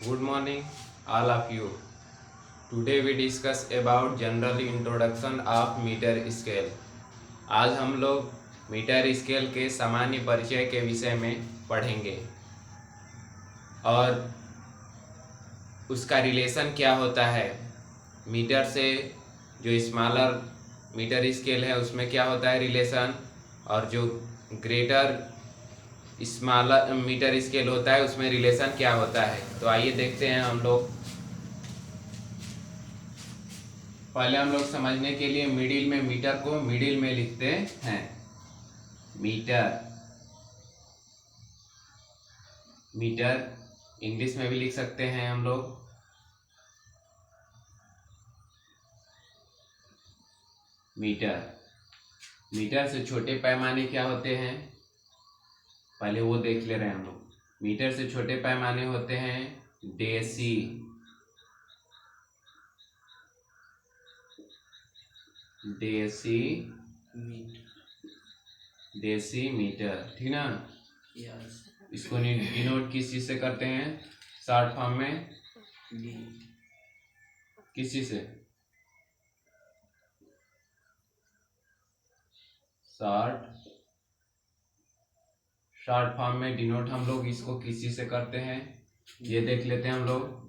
Good morning, all of you. Today we discuss about general introduction of meter scale. आज हम लोग metre scale के सामान्य परिचय के विषय में पढ़ेंगे और उसका रिलेशन क्या होता है। मीटर से जो स्मॉलर मीटर स्केल है उसमें क्या होता है रिलेशन, और जो ग्रेटर स्मॉलर मीटर स्केल होता है उसमें रिलेशन क्या होता है। तो आइए देखते हैं हम लोग। पहले हम लोग समझने के लिए मिडिल में मीटर को मिडिल में लिखते हैं। मीटर मीटर इंग्लिश में भी लिख सकते हैं हम लोग। मीटर मीटर से छोटे पैमाने क्या होते हैं, पहले वो देख ले रहे हैं हम लोग। मीटर से छोटे पैमाने होते हैं डेसी, डेसी डेसी मीटर, ठीक ना। इसको डिनोट किस चीज से करते हैं, शॉर्ट फॉर्म में किस चीज से, शॉर्ट फॉर्म में डिनोट हम लोग इसको किसी से करते हैं। ये देख लेते हैं हम लोग,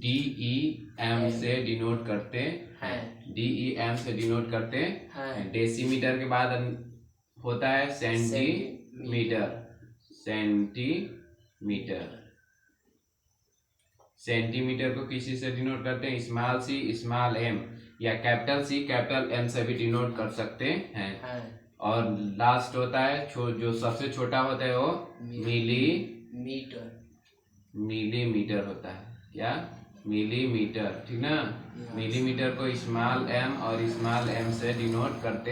DEM से डिनोट करते हैं। DEM से डिनोट करते हैं। डेसीमीटर के बाद होता है सेंटीमीटर। सेंटीमीटर को किसी से डिनोट करते हैं, स्मॉल सी स्मॉल एम, या कैपिटल सी कैपिटल एम से भी डिनोट कर सकते हैं। और लास्ट होता है जो सबसे छोटा होता है वो मिलीमीटर होता है। क्या, मिलीमीटर, ठीक ना। मिलीमीटर को स्मॉल एम और स्मॉल एम से डिनोट करते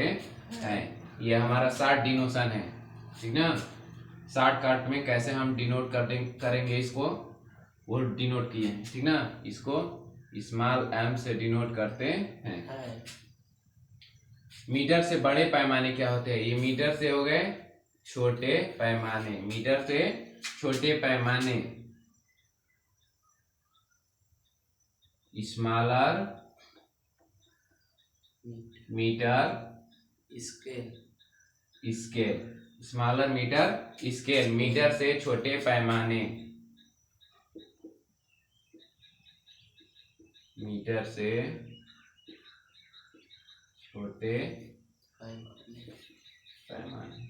हैं। ये हमारा शॉर्ट डिनोशन है, ठीक ना। शॉर्टकट में कैसे हम डिनोट करेंगे इसको, वो डिनोट किए हैं, ठीक ना। इसको स्मॉल एम से डिनोट करते हैं। मीटर से बड़े पैमाने क्या होते हैं, ये मीटर से हो गए छोटे पैमाने। मीटर से छोटे पैमाने smaller metre scale, smaller metre scale, metre से छोटे पैमाने, मीटर से छोटे पैमाने।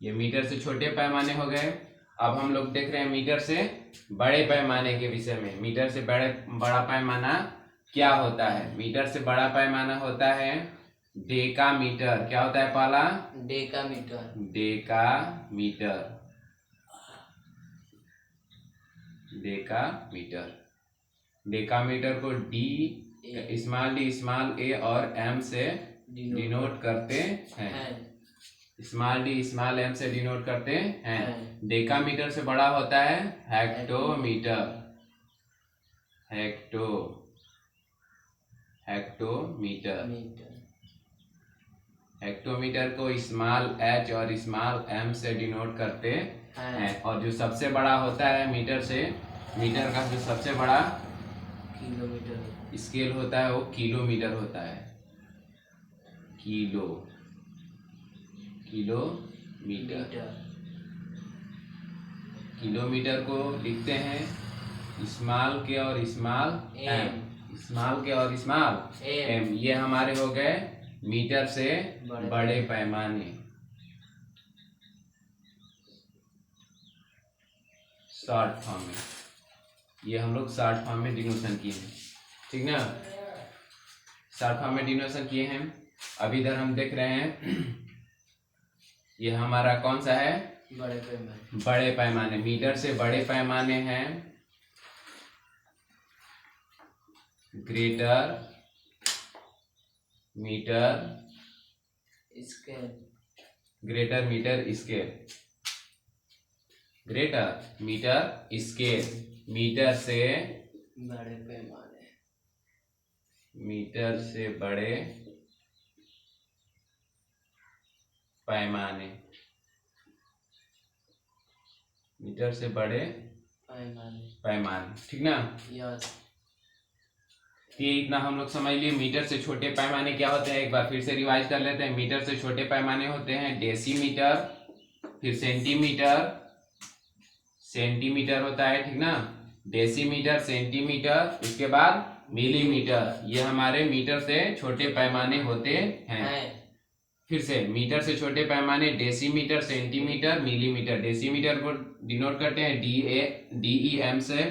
ये मीटर से छोटे पैमाने हो गए। अब हम लोग देख रहे हैं मीटर से बड़े पैमाने के विषय में। मीटर से बड़ा पैमाना क्या होता है। मीटर से बड़ा पैमाना होता है डेकामीटर। क्या होता है पहला, डेकामीटर को स्मॉल डी स्मॉल ए और एम से डिनोट करते हैं। स्मॉल डी स्मॉल एम से डिनोट करते हैं। डेकामीटर से बड़ा होता है हेक्टोमीटर। हेक्टोमीटर को स्मॉल एच और स्मॉल एम से डिनोट करते हैं। और जो सबसे बड़ा होता है मीटर का जो सबसे बड़ा स्केल होता है वो किलोमीटर होता है। किलोमीटर को लिखते हैं स्मॉल के और स्मॉल एम। ये हमारे हो गए मीटर से बड़े पैमाने, शॉर्ट फॉर्म में। ये हम लोग शॉर्ट फॉर्म में डिनोशन किए हैं, ठीक ना। शॉर्ट फॉर्म में डिनोशन किए हैं। अब इधर हम देख रहे हैं ये हमारा कौन सा है, बड़े पैमाने। मीटर से बड़े पैमाने हैं ग्रेटर मीटर स्केल, मीटर से बड़े पैमाने, मीटर से बड़े पैमाने पैमाने, ठीक ना। यस। ये इतना हम लोग समझ लिए। मीटर से छोटे पैमाने क्या होते हैं, एक बार फिर से रिवाइज कर लेते हैं। मीटर से छोटे पैमाने होते हैं डेसीमीटर, फिर सेंटीमीटर, सेंटीमीटर होता है, ठीक ना। डेसीमीटर, सेंटीमीटर, उसके बाद मिलीमीटर। ये हमारे मीटर से छोटे पैमाने होते हैं। फिर से मीटर से छोटे पैमाने डेसीमीटर, सेंटीमीटर, मिलीमीटर। डेसीमीटर को डिनोट करते हैं DEM से,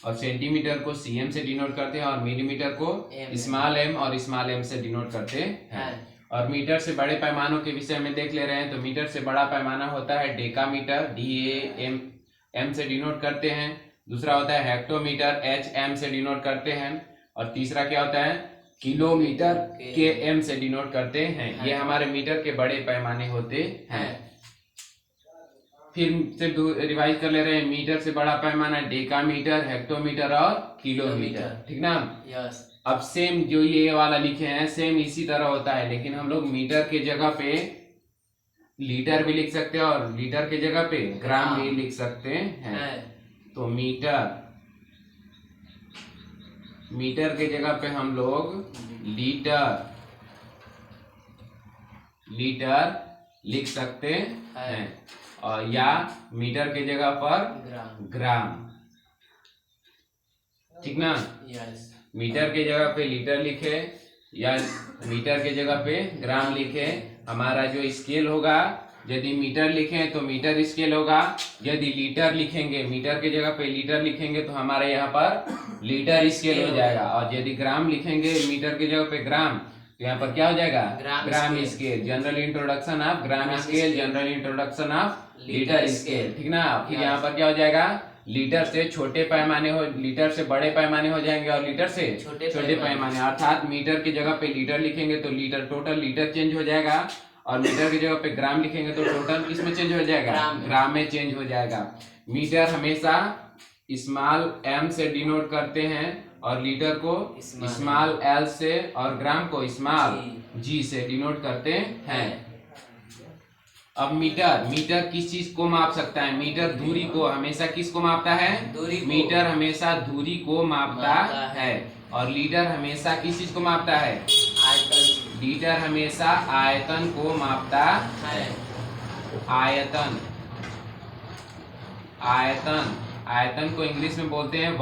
और सेंटीमीटर को CM से डिनोट करते हैं, और मिलीमीटर को स्मॉल m और स्मॉल m से डिनोट करते हैं। और मीटर से बड़े पैमानों के विषय में देख ले रहे हैं। तो मीटर से बड़ा पैमाना होता है डेकामीटर, DAM से डिनोट करते हैं। दूसरा होता है हेक्टोमीटर, HM से डिनोट करते हैं। और तीसरा क्या होता है, किलोमीटर, KM से डिनोट करते हैं। ये हमारे मीटर के बड़े पैमाने होते हैं। फिर से रिवाइज कर ले रहे हैं। मीटर से बड़ा पैमाना डेकामीटर, हेक्टोमीटर और किलोमीटर, ठीक ना। यस। अब सेम जो ये वाला लिखे हैं सेम इसी तरह होता है, लेकिन हम लोग मीटर के जगह पे लीटर भी लिख सकते हैं और लीटर के जगह पे ग्राम भी लिख सकते हैं। तो मीटर के जगह पे हम लोग लीटर लिख सकते हैं, और या मीटर के जगह पर ग्राम, ठीक ना। यस। मीटर के जगह पे लीटर लिखे या मीटर के जगह पे ग्राम लिखे। हमारा जो स्केल होगा, यदि मीटर लिखें तो मीटर स्केल होगा। यदि लीटर लिखेंगे, मीटर के जगह पे लीटर लिखेंगे, तो हमारे यहाँ पर लीटर स्केल हो जाएगा। और यदि ग्राम लिखेंगे मीटर के जगह पे ग्राम, तो यहाँ पर क्या हो जाएगा, gram scale. General introduction of gram scale, general introduction of litre scale, ठीक ना। फिर यहाँ पर क्या हो जाएगा, लीटर से छोटे पैमाने हो, लीटर से बड़े पैमाने हो जाएंगे, और लीटर से छोटे पैमाने। अर्थात मीटर की जगह पे लीटर लिखेंगे तो लीटर, टोटल लीटर चेंज हो जाएगा, और मीटर की जगह पे ग्राम लिखेंगे तो टोटल किस में चेंज हो जाएगा, ग्राम में चेंज हो जाएगा। मीटर हमेशा स्मॉल m से डिनोट करते हैं, और लीटर को स्मॉल l से, और ग्राम को स्मॉल g से डिनोट करते हैं। अब मीटर किस चीज को माप सकता है, मीटर दूरी को हमेशा किसको मापता है, मीटर हमेशा दूरी को मापता है। और लीटर हमेशा किस चीज को मापता है, आयतन। लीटर हमेशा आयतन को मापता है। आयतन को इंग्लिश में बोलते हैं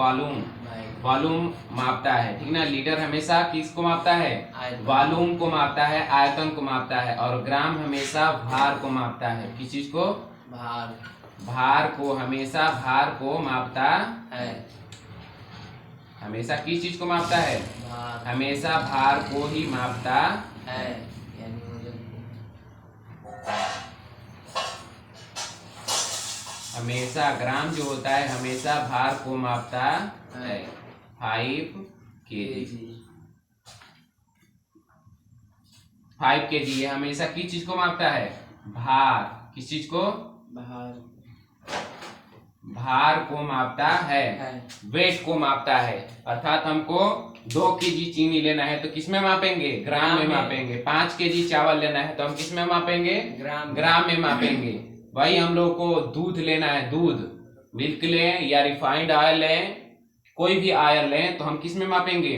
वॉल्यूम मापता है, ठीक ना। लीटर हमेशा किसको मापता है, वॉल्यूम को मापता है, आयतन को मापता है। और ग्राम हमेशा भार को मापता है। किस चीज को, भार को, हमेशा भार को मापता है। हमेशा किस चीज को मापता है, हमेशा भार को ही मापता है। हमेशा ग्राम जो होता है हमेशा भार को मापता है। 5 kg ये हमेशा किस चीज को मापता है, भार। किस चीज को, भार को मापता है, वेट को मापता है। अर्थात हमको 2 kg चीनी लेना है तो किस में मापेंगे, ग्राम में मापेंगे। 5 kg चावल लेना है तो हम किस में मापेंगे, ग्राम में मापेंगे। वही हम लोग को दूध लेना है, दूध, मिल्क लें या रिफाइंड ऑयल लें, कोई भी ऑयल लें, तो हम किस में मापेंगे,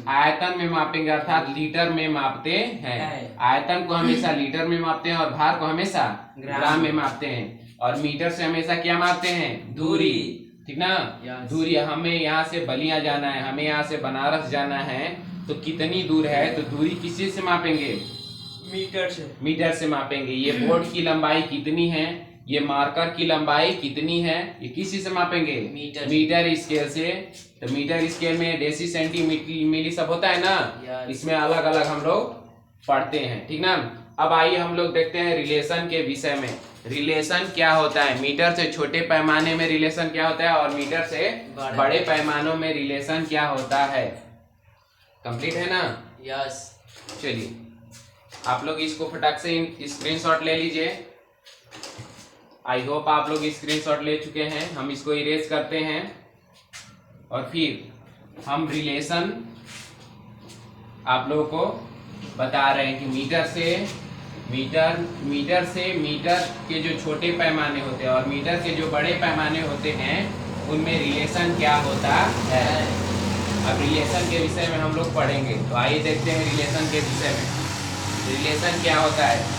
आयतन में मापेंगे। अर्थात लीटर में मापते हैं। आयतन को हमेशा लीटर में मापते हैं, और भार को हमेशा ग्राम में मापते हैं। और मीटर से हमेशा क्या मापते हैं, दूरी, ठीक ना। दूरी, हमें यहाँ से बलिया जाना है, हमें यहाँ से बनारस जाना है, तो कितनी दूर है, तो दूरी किस चीज से मापेंगे, मीटर से मापेंगे। ये बोर्ड की लंबाई कितनी है, ये मार्कर की लंबाई कितनी है, ये किसी से मापेंगे, मीटर स्केल से। तो मीटर स्केल में डेसी, सेंटी, मिली सब होता है ना, इसमें अलग अलग हम लोग पढ़ते हैं, ठीक ना। अब आइए हम लोग देखते हैं रिलेशन के विषय में। रिलेशन क्या होता है, मीटर से छोटे पैमाने में रिलेशन क्या होता है, और मीटर से बड़े पैमानों में रिलेशन क्या होता है। कंप्लीट है ना, यस। चलिए आप लोग इसको फटाक से स्क्रीनशॉट ले लीजिए। आई होप आप लोग स्क्रीनशॉट ले चुके हैं। हम इसको इरेज करते हैं, और फिर हम रिलेशन आप लोगों को बता रहे हैं कि मीटर से मीटर के जो छोटे पैमाने होते हैं और मीटर के जो बड़े पैमाने होते हैं, उनमें रिलेशन क्या होता है। अब रिलेशन के विषय में हम लोग पढ़ेंगे, तो आइए देखते हैं रिलेशन के विषय में। रिलेशन क्या होता है।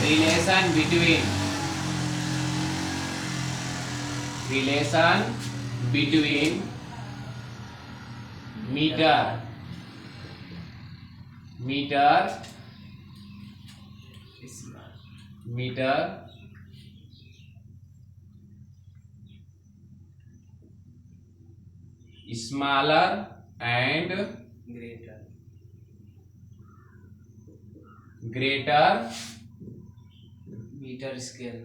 Relation between metre smaller and greater metre scale.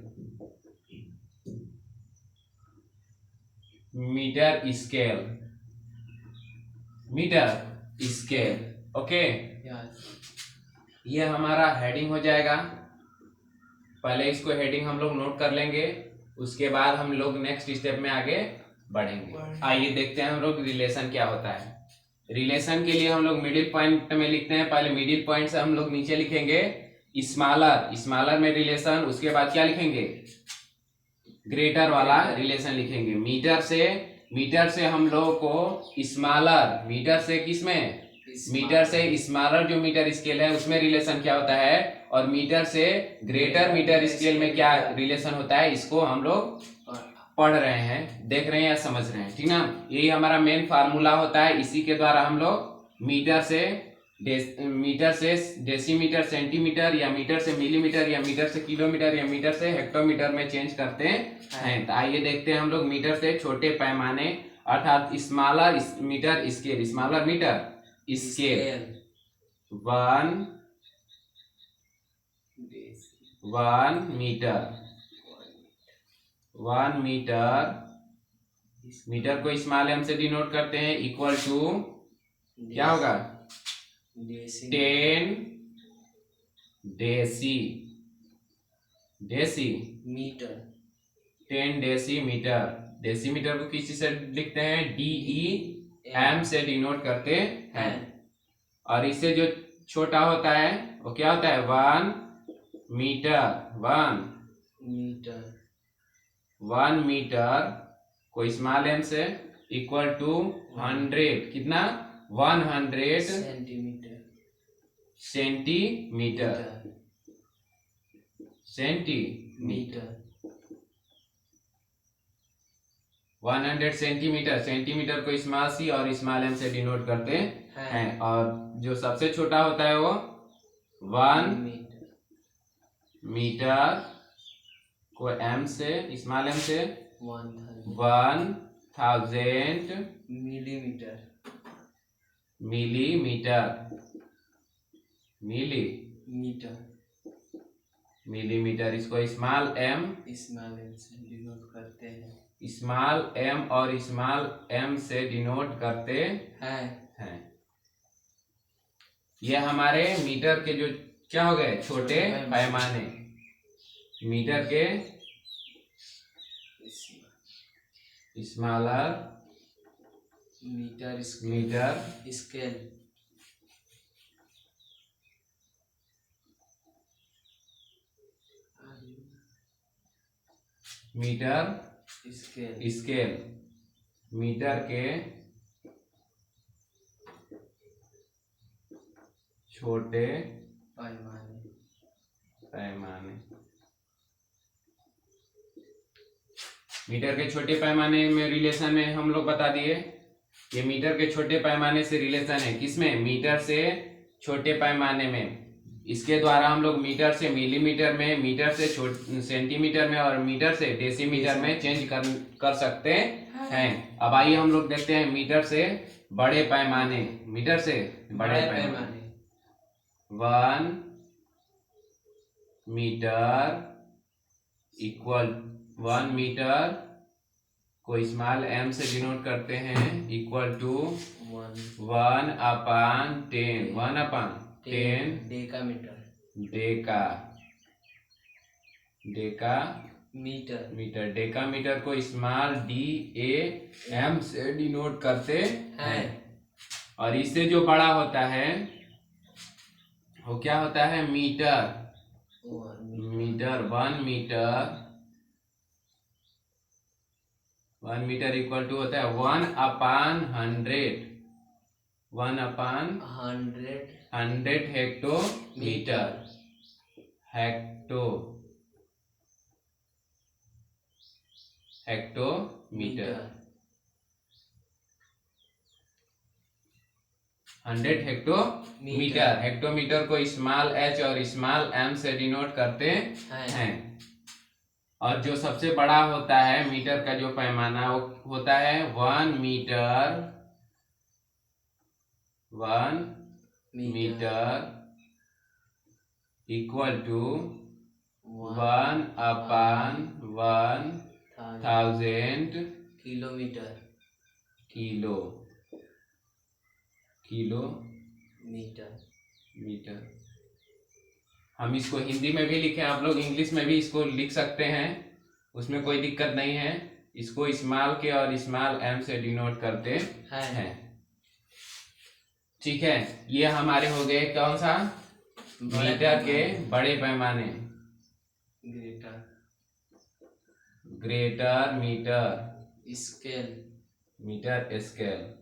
Okay, ये हमारा हेडिंग हो जाएगा। पहले इसको हेडिंग हम लोग नोट कर लेंगे, उसके बाद हम लोग नेक्स्ट स्टेप में आगे बढ़ेंगे। आइए देखते हैं हम लोग रिलेशन क्या होता है। रिलेशन के लिए हम लोग मिडिल पॉइंट में लिखते हैं। पहले मिडिल पॉइंट से हम लोग नीचे लिखेंगे स्मॉलर में रिलेशन, उसके बाद क्या लिखेंगे, ग्रेटर वाला रिलेशन लिखेंगे। मीटर से हम लोगों को स्मॉलर, मीटर से किसमें, मीटर से स्मॉलर जो मीटर स्केल है उसमें रिलेशन क्या होता है, और मीटर से ग्रेटर मीटर स्केल में क्या रिलेशन होता है, इसको हम लोग पढ़ रहे हैं, देख रहे हैं या समझ रहे हैं, ठीक ना। यही हमारा मेन फार्मूला होता है। इसी के द्वारा हम लोग मीटर से डेसीमीटर, सेंटीमीटर, या मीटर से मिलीमीटर, या मीटर से किलोमीटर, या मीटर से हेक्टोमीटर में चेंज करते हैं। तो आइए देखते हैं हम लोग मीटर से छोटे पैमाने अर्थात smaller metre scale, smaller metre scale 1 metre को स्मॉल एम से डिनोट करते हैं, इक्वल टू क्या होगा, 10 डेसीमीटर। 10 डेसीमीटर। डेसीमीटर को किसी से लिखते हैं, DEM से डिनोट करते हैं। और इससे जो छोटा होता है वो क्या होता है, 1 मीटर को स्मॉल एम से इक्वल टू 100, कितना, 100 सेंटीमीटर। 100 सेंटीमीटर। सेंटीमीटर को स्मॉल सी और स्मॉल एम से डिनोट करते हैं। और जो सबसे छोटा होता है वो 1 मीटर को एम से, स्मॉल एम से 1000 मिलीमीटर। इसको स्मॉल एम से डिनोट करते हैं, स्मॉल एम और स्मॉल एम से डिनोट करते हैं। ये हमारे मीटर के जो क्या हो गए, छोटे पैमाने, मीटर के स्मॉलर मीटर स्केल। मीटर के छोटे पैमाने। मीटर के छोटे पैमाने में रिलेशन में हम लोग बता दिए, ये मीटर के छोटे पैमाने से रिलेशन है, किसमें, मीटर से छोटे पैमाने में। इसके द्वारा हम लोग मीटर से मिलीमीटर में, मीटर से सेंटीमीटर में, और मीटर से डेसीमीटर में चेंज कर सकते हैं। अब आइए हम लोग देखते हैं मीटर से बड़े पैमाने। 1 मीटर इक्वल 1 मीटर को स्मॉल एम से डिनोट करते हैं, इक्वल टू 1/10 डेकामीटर। डेकामीटर को स्मॉल DAM से डिनोट करते हैं। और इससे जो बड़ा होता है वो क्या होता है? Metre. Metre 1 metre equal to होता है 1/100। 1/100 हेक्टोमीटर। Hectometre 100 hectometre. हेक्टोमीटर को स्मॉल h और स्मॉल m से डिनोट करते हैं। और जो सबसे बड़ा होता है मीटर का जो पैमाना वो होता है 1 मीटर इक्वल टू 1/1000 किलोमीटर। हम इसको हिंदी में भी लिखें, आप लोग इंग्लिश में भी इसको लिख सकते हैं, उसमें कोई दिक्कत नहीं है। इसको स्मॉल के और स्मॉल m से डिनोट करते हैं। ठीक है, ये हमारे हो गए कौन सा? मीटर के बड़े पैमाने। Greater metre scale.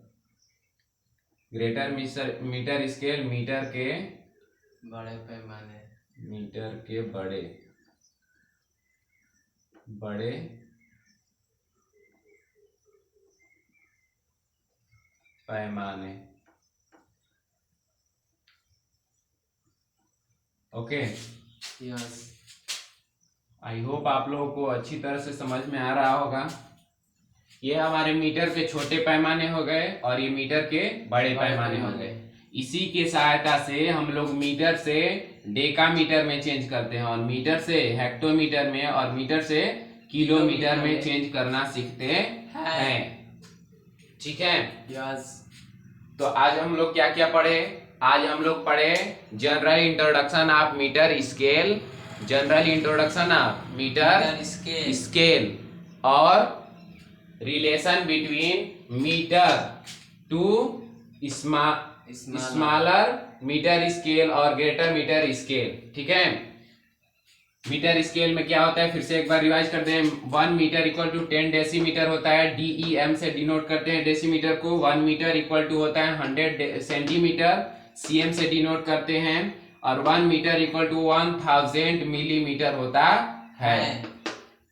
Greater metre scale metre के बड़े पैमाने। मीटर के बड़े पैमाने। Okay, yes. आई होप आप लोगों को अच्छी तरह से समझ में आ रहा होगा। ये हमारे मीटर के छोटे पैमाने हो गए और ये मीटर के बड़े पैमाने हो गए। इसी की सहायता से हम लोग मीटर से डेकामीटर में चेंज करते हैं और मीटर से हेक्टोमीटर में और मीटर से किलोमीटर में चेंज करना सीखते हैं। ठीक है, यस। तो आज हम लोग क्या क्या पढ़े? आज हम लोग पढ़े general introduction of metre scale, general introduction of metre scale और relation between metre to smaller metre scale और ग्रेटर मीटर स्केल। ठीक है, मीटर स्केल में क्या होता है फिर से एक बार रिवाइज करते हैं। 1 मीटर इक्वल टू 10 डेसीमीटर होता है। DEM से डिनोट करते हैं डेसीमीटर को। 1 मीटर इक्वल टू होता है 100 सेंटीमीटर। CM से डिनोट करते हैं। और 1 मीटर इक्वल टू 1000 मिलीमीटर होता है।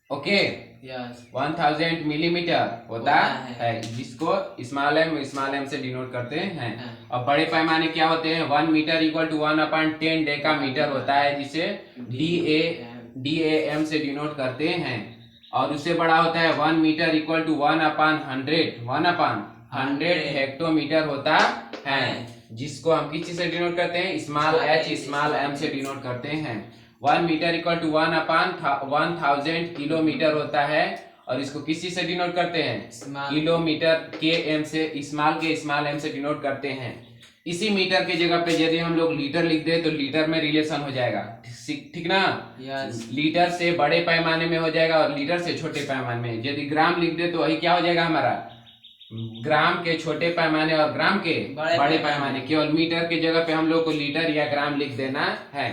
ओके, 1000 मिलीमीटर होता है, जिसको स्मॉल एम से डिनोट करते हैं। और बड़े पैमाने क्या होते हैं? 1 मीटर इक्वल टू 1/10 डेकामीटर होता है, जिसे DAM से डिनोट करते हैं। और उससे बड़ा होता है 1 मीटर इक्वल टू 1/100 हेक्टोमीटर होता है, जिसको हम किस चीज से डिनोट करते हैं? स्मॉल h स्मॉल m से डिनोट करते हैं। 1 मीटर इक्वल टू 1/1000 किलोमीटर होता है और इसको किस चीज से डिनोट करते हैं? किलोमीटर के m से स्मॉल m से डिनोट करते हैं। इसी मीटर के जगह पे यदि हम लोग लीटर लिख दे तो लीटर में रिलेशन हो जाएगा। ठीक ना? लीटर से बड़े पैमाने में हो जाएगा और लीटर से छोटे पैमाने में। यदि ग्राम लिख दे तो वही क्या हो जाएगा हमारा? ग्राम के छोटे पैमाने और ग्राम के बड़े पैमाने। केवल मीटर के जगह पे हम लोग को लीटर या ग्राम लिख देना है।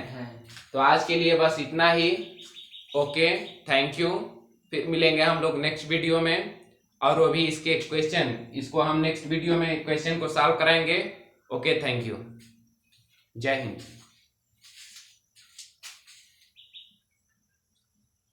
तो आज के लिए बस इतना ही। Okay, thank you. फिर मिलेंगे हम लोग नेक्स्ट वीडियो में, और वो भी इसके क्वेश्चन, इसको हम नेक्स्ट वीडियो में क्वेश्चन को सॉल्व कराएंगे। Okay, thank you. जय हिंद।